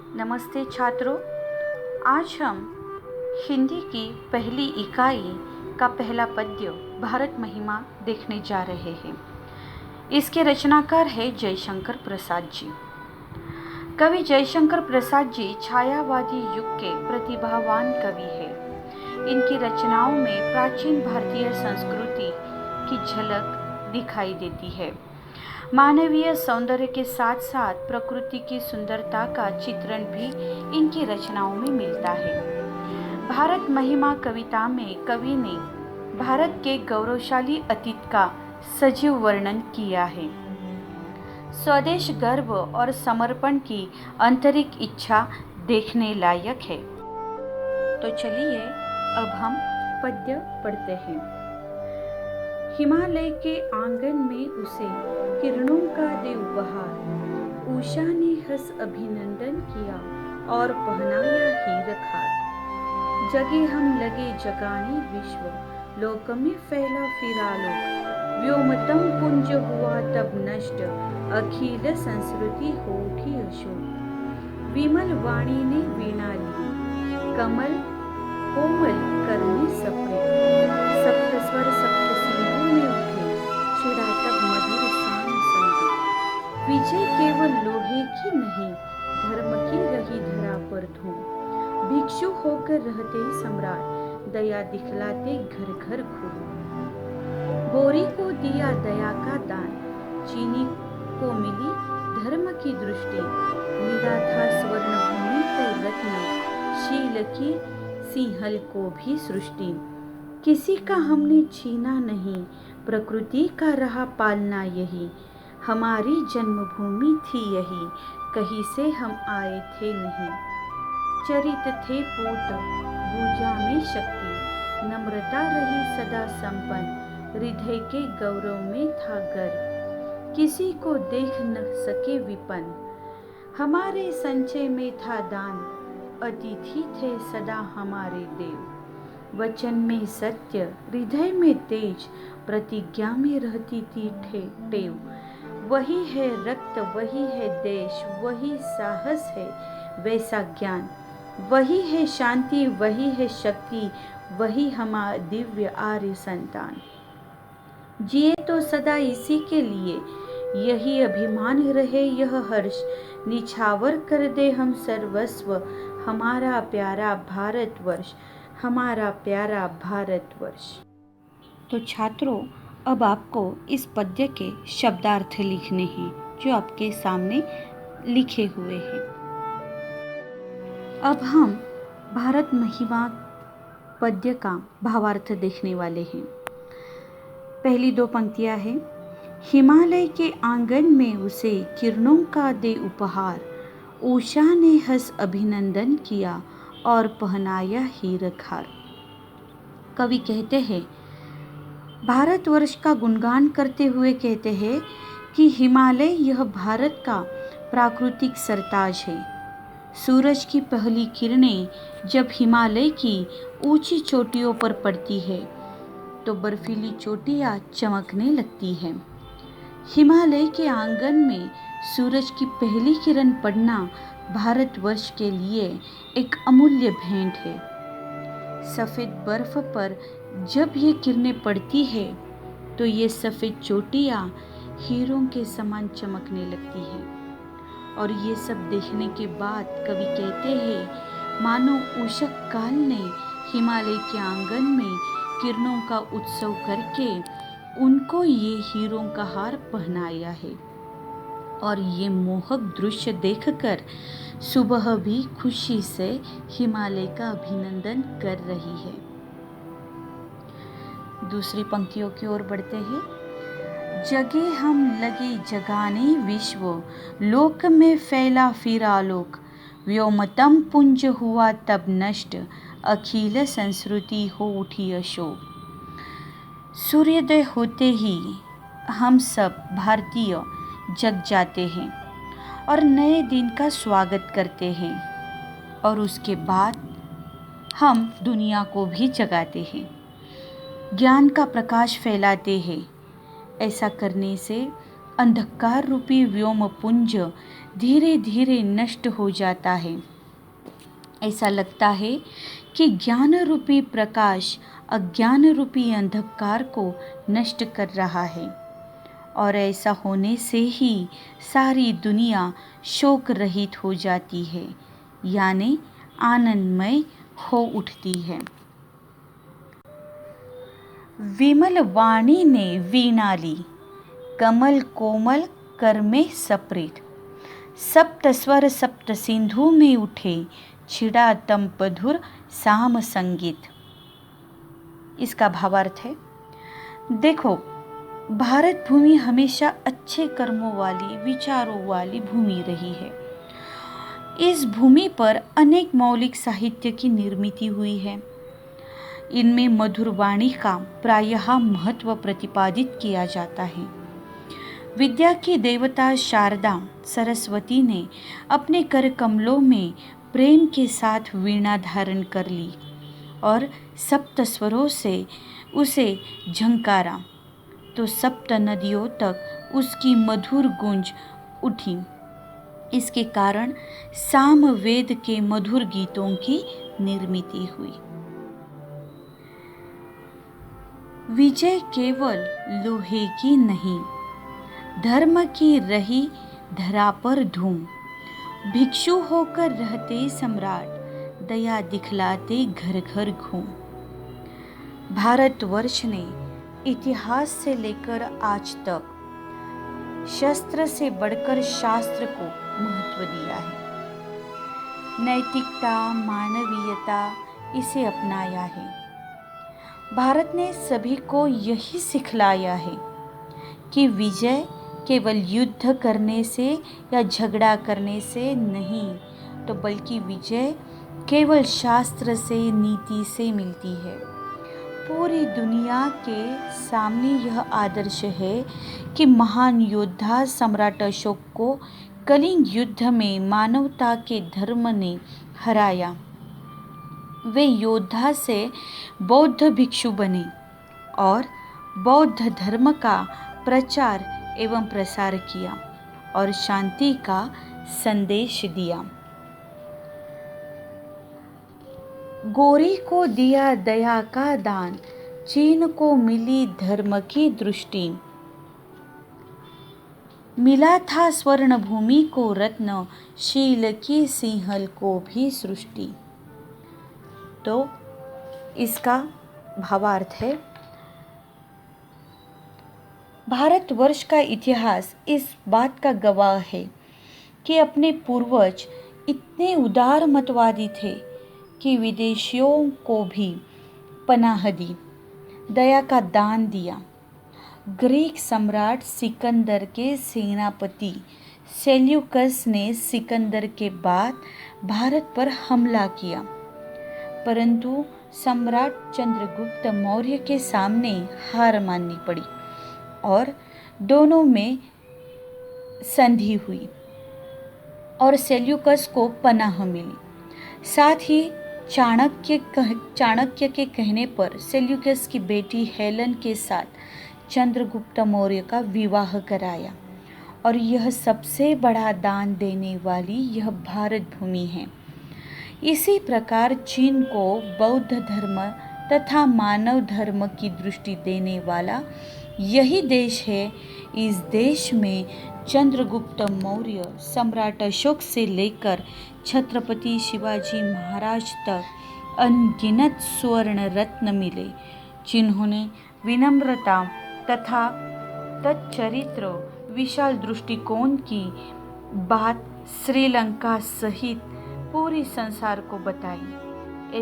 नमस्ते छात्रों। आज हम हिंदी की पहली इकाई का पहला पद्य भारत महिमा देखने जा रहे हैं। इसके रचनाकार है जयशंकर प्रसाद जी। कवि जयशंकर प्रसाद जी छायावादी युग के प्रतिभावान कवि हैं। इनकी रचनाओं में प्राचीन भारतीय संस्कृति की झलक दिखाई देती है। मानवीय सौंदर्य के साथ साथ प्रकृति की सुंदरता का चित्रण भी इनकी रचनाओं में मिलता है। भारत महिमा कविता में कवि ने भारत के गौरवशाली अतीत का सजीव वर्णन किया है। स्वदेश गर्व और समर्पण की आंतरिक इच्छा देखने लायक है। तो चलिए अब हम पद्य पढ़ते हैं। हिमालय के आंगन में उसे किरणों का दे उपहार, उषा ने हंस अभिनंदन किया और पहनाया हीर खार। जगे हम लगे जगाने विश्व, लोक में फैला फिरा लोक। व्योमतम पुंज हुआ तब नष्ट, अखिल संस्कृति हो उठी अशोक। विमल वाणी ने वीणा ली, कमल कोमल करने सपने। सप्त स्वर सप्त सिंधु में उठे, छिड़ा तब मधुर शान संगीत। विजय केवल लोहे की नहीं, धर्म की रही धरा पर धूम। भिक्षु होकर रहते सम्राट, दया दिखलाते घर घर घूम। गोरी को दिया दया का दान, चीनी को मिली धर्म की दृष्टि। मिला था स्वर्ण भूमि को रत्न, शील की सिंहल को भी सृष्टि। किसी का हमने छीना नहीं, प्रकृति का रहा पालना यही। हमारी जन्मभूमि थी यही, कहीं से हम आए थे नहीं। चरित थे पूत, भुजा में शक्ति, नम्रता रही सदा संपन्न। हृदय के गौरव में था गर्व, किसी को देख न सके विपन्न। हमारे संचय में था दान, अतिथि थे सदा हमारे देव। वचन में सत्य, हृदय में तेज, प्रतिज्ञा में रहती थी टेव। वही है रक्त, वही है देश, वही साहस है वैसा ज्ञान। वही है शांति, वही है शक्ति, वही हमारा दिव्य आर्य संतान। जिए तो सदा इसी के लिए, यही अभिमान रहे यह हर्ष। निछावर कर दे हम सर्वस्व, हमारा प्यारा भारतवर्ष, हमारा प्यारा भारतवर्ष। तो छात्रों, अब आपको इस पद्य के शब्दार्थ लिखने हैं जो आपके सामने लिखे हुए हैं। अब हम भारत महिमा पद्य का भावार्थ देखने वाले हैं। पहली दो पंक्तियां हैं। हिमालय के आंगन में उसे किरणों का दे उपहार, उषा ने हंस अभिनंदन किया और पहनाया हीर खार। कवि कहते हैं, भारतवर्ष का गुणगान करते हुए कहते हैं कि हिमालय यह भारत का प्राकृतिक सरताज है। सूरज की पहली किरणें जब हिमालय की ऊंची चोटियों पर पड़ती है तो बर्फीली चोटियां चमकने लगती हैं। हिमालय के आंगन में सूरज की पहली किरण पड़ना भारतवर्ष के लिए एक अमूल्य भेंट है। सफ़ेद बर्फ पर जब ये किरणें पड़ती है तो ये सफ़ेद चोटियाँ हीरों के समान चमकने लगती हैं। और ये सब देखने के बाद कवि कहते हैं, मानो उषक काल ने हिमालय के आंगन में किरणों का उत्सव करके उनको ये हीरों का हार पहनाया है। और ये मोहक दृश्य देखकर सुबह भी खुशी से हिमालय का अभिनंदन कर रही है। दूसरी पंक्तियों की ओर बढ़ते हैं। जगे हम लगे जगाने विश्व, लोक में फैला फिरा लोक। व्योमतम पुंज हुआ तब नष्ट, अखिल संस्कृति हो उठी अशोक। सूर्योदय होते ही हम सब भारतीय जग जाते हैं और नए दिन का स्वागत करते हैं, और उसके बाद हम दुनिया को भी जगाते हैं, ज्ञान का प्रकाश फैलाते हैं। ऐसा करने से अंधकार रूपी व्योम पुंज धीरे धीरे नष्ट हो जाता है। ऐसा लगता है कि ज्ञान रूपी प्रकाश अज्ञान रूपी अंधकार को नष्ट कर रहा है, और ऐसा होने से ही सारी दुनिया शोक रहित हो जाती है, यानी आनंदमय हो उठती है। विमल वाणी ने वीणा ली, कमल कोमल कर में सप्रीत, सप्त स्वर सप्त सिंधु में उठे, छिड़ा तमपधुर साम संगीत। इसका भावार्थ है, देखो, भारत भूमि हमेशा अच्छे कर्मों वाली, विचारों वाली भूमि रही है। इस भूमि पर अनेक मौलिक साहित्य की निर्मित हुई है। इनमें मधुर वाणी का प्रायः महत्व प्रतिपादित किया जाता है। विद्या की देवता शारदा सरस्वती ने अपने कर कमलों में प्रेम के साथ वीणा धारण कर ली और सप्त स्वरों से उसे झंकारा, तो सप्त नदियों तक उसकी मधुर गूंज उठी। इसके कारण सामवेद के मधुर गीतों की निर्मित हुई। विजय केवल लोहे की नहीं, धर्म की रही धरा पर धूम, भिक्षु होकर रहते सम्राट, दया दिखलाते घर घर घूम। भारतवर्ष ने इतिहास से लेकर आज तक शस्त्र से बढ़कर शास्त्र को महत्व दिया है। नैतिकता, मानवीयता इसे अपनाया है। भारत ने सभी को यही सिखलाया है कि विजय केवल युद्ध करने से या झगड़ा करने से नहीं, तो बल्कि विजय केवल शास्त्र से, नीति से मिलती है। पूरी दुनिया के सामने यह आदर्श है कि महान योद्धा सम्राट अशोक को कलिंग युद्ध में मानवता के धर्म ने हराया। वे योद्धा से बौद्ध भिक्षु बने और बौद्ध धर्म का प्रचार एवं प्रसार किया और शांति का संदेश दिया। गोरी को दिया दया का दान, चीन को मिली धर्म की दृष्टि, मिला था स्वर्ण भूमि को रत्न, शील की सिंहल को भी सृष्टि। तो इसका भावार्थ है, भारतवर्ष का इतिहास इस बात का गवाह है कि अपने पूर्वज इतने उदार मतवादी थे कि विदेशियों को भी पनाह दी, दया का दान दिया। ग्रीक सम्राट सिकंदर के सेनापति सेल्यूकस ने सिकंदर के बाद भारत पर हमला किया, परंतु सम्राट चंद्रगुप्त मौर्य के सामने हार माननी पड़ी और दोनों में संधि हुई और सेल्यूकस को पनाह मिली। साथ ही चाणक्य के कहने पर सेल्यूकस की बेटी हेलेन के साथ चंद्रगुप्त मौर्य का विवाह कराया, और यह सबसे बड़ा दान देने वाली यह भारत भूमि है। इसी प्रकार चीन को बौद्ध धर्म तथा मानव धर्म की दृष्टि देने वाला यही देश है। इस देश में चंद्रगुप्त मौर्य, सम्राट अशोक से लेकर छत्रपति शिवाजी महाराज तक अनगिनत स्वर्ण रत्न मिले, जिन्होंने विनम्रता तथा तच्चरित्र विशाल दृष्टिकोण की बात श्रीलंका सहित पूरी संसार को बताई।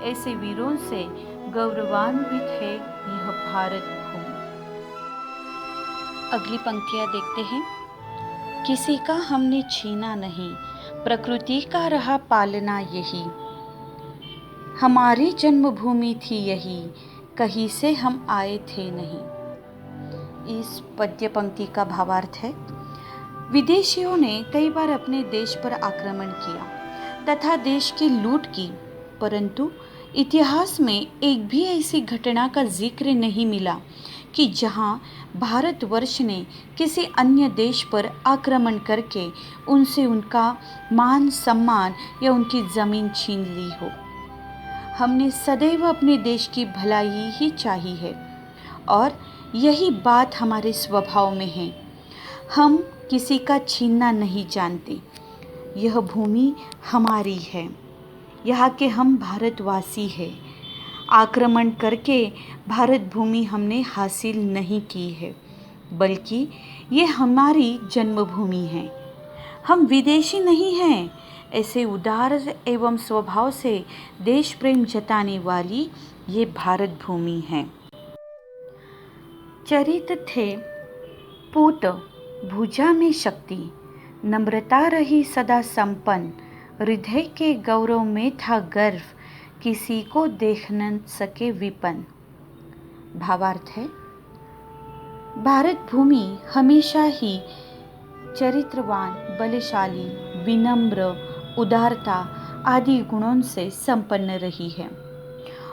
ऐसे वीरों से गौरवान्वित है यह भारत भूमि। अगली पंक्तियां देखते हैं। किसी का हमने छीना नहीं, प्रकृति का रहा पालना यही, हमारी जन्मभूमि थी यही, कहीं से हम आए थे नहीं। इस पद्य पंक्ति का भावार्थ है, विदेशियों ने कई बार अपने देश पर आक्रमण किया तथा देश की लूट की, परंतु इतिहास में एक भी ऐसी घटना का जिक्र नहीं मिला कि जहां भारतवर्ष ने किसी अन्य देश पर आक्रमण करके उनसे उनका मान सम्मान या उनकी ज़मीन छीन ली हो। हमने सदैव अपने देश की भलाई ही चाही है और यही बात हमारे स्वभाव में है। हम किसी का छीनना नहीं जानते। यह भूमि हमारी है, यहाँ के हम भारतवासी हैं। आक्रमण करके भारत भूमि हमने हासिल नहीं की है, बल्कि ये हमारी जन्मभूमि है। हम विदेशी नहीं हैं। ऐसे उदार एवं स्वभाव से देश प्रेम जताने वाली ये भारत भूमि है। चरित थे पूत भुजा में शक्ति, नम्रता रही सदा संपन्न, हृदय के गौरव में था गर्व, किसी को देख न सके विपन्न। भावार्थ है, भारत भूमि हमेशा ही चरित्रवान, बलशाली, विनम्र, उदारता आदि गुणों से संपन्न रही है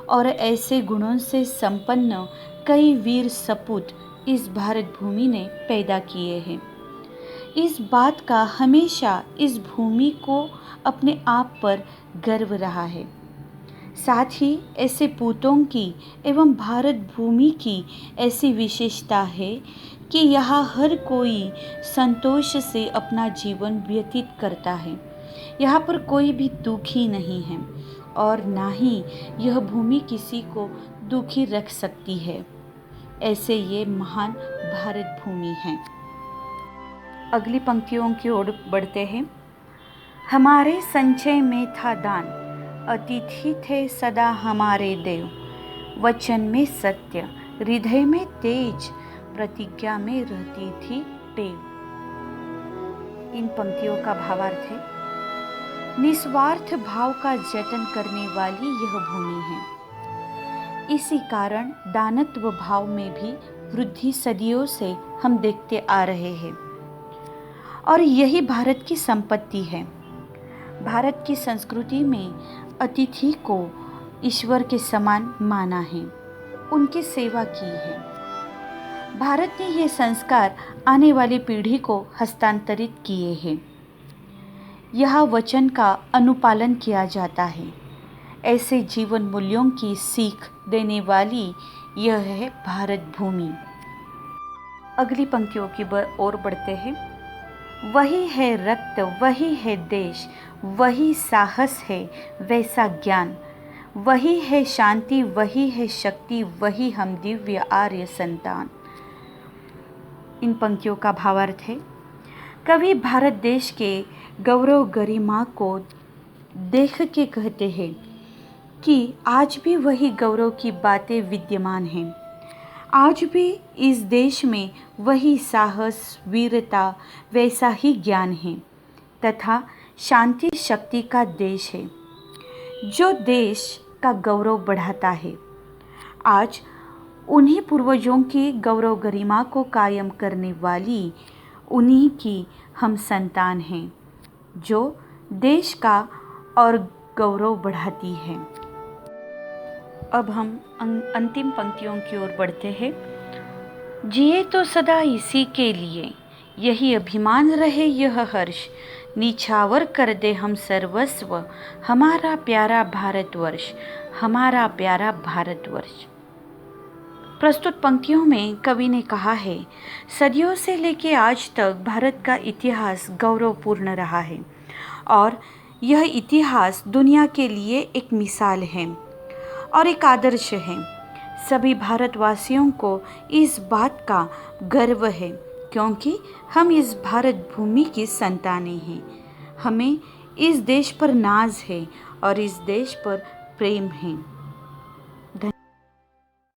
और ऐसे गुणों से संपन्न कई वीर सपूत इस भारत भूमि ने पैदा किए हैं। इस बात का हमेशा इस भूमि को अपने आप पर गर्व रहा है। साथ ही ऐसे पूतों की एवं भारत भूमि की ऐसी विशेषता है कि यहाँ हर कोई संतोष से अपना जीवन व्यतीत करता है। यहाँ पर कोई भी दुखी नहीं है और ना ही यह भूमि किसी को दुखी रख सकती है। ऐसे ये महान भारत भूमि है। अगली पंक्तियों की ओर बढ़ते हैं। हमारे संचय में था दान, अतिथि थे सदा हमारे देव, वचन में सत्य, हृदय में तेज, प्रतिज्ञा में रहती थी टेव। इन पंक्तियों का भावार्थ है, निस्वार्थ भाव का जतन करने वाली यह भूमि है। इसी कारण दानत्व भाव में भी वृद्धि सदियों से हम देखते आ रहे हैं और यही भारत की संपत्ति है। भारत की संस्कृति में अतिथि को ईश्वर के समान माना है, उनकी सेवा की है। भारत ने ये संस्कार आने वाली पीढ़ी को हस्तांतरित किए हैं। यह वचन का अनुपालन किया जाता है। ऐसे जीवन मूल्यों की सीख देने वाली यह है भारत भूमि। अगली पंक्तियों की ओर बढ़ते हैं। वही है रक्त, वही है देश, वही साहस है, वैसा ज्ञान, वही है शांति, वही है शक्ति, वही हम दिव्य आर्य संतान। इन पंक्तियों का भावार्थ है, कवि भारत देश के गौरव गरिमा को देख के कहते हैं कि आज भी वही गौरव की बातें विद्यमान हैं। आज भी इस देश में वही साहस, वीरता, वैसा ही ज्ञान है तथा शांति शक्ति का देश है, जो देश का गौरव बढ़ाता है। आज उन्हीं पूर्वजों की गौरव गरिमा को कायम करने वाली उन्हीं की हम संतान हैं, जो देश का और गौरव बढ़ाती है। अब हम अंतिम पंक्तियों की ओर बढ़ते हैं। जिए तो सदा इसी के लिए, यही अभिमान रहे यह हर्ष, निछावर कर दे हम सर्वस्व, हमारा प्यारा भारतवर्ष, हमारा प्यारा भारतवर्ष। प्रस्तुत पंक्तियों में कवि ने कहा है, सदियों से लेकर आज तक भारत का इतिहास गौरवपूर्ण रहा है और यह इतिहास दुनिया के लिए एक मिसाल है और एक आदर्श है। सभी भारतवासियों को इस बात का गर्व है क्योंकि हम इस भारत भूमि की संतानें हैं। हमें इस देश पर नाज है और इस देश पर प्रेम है।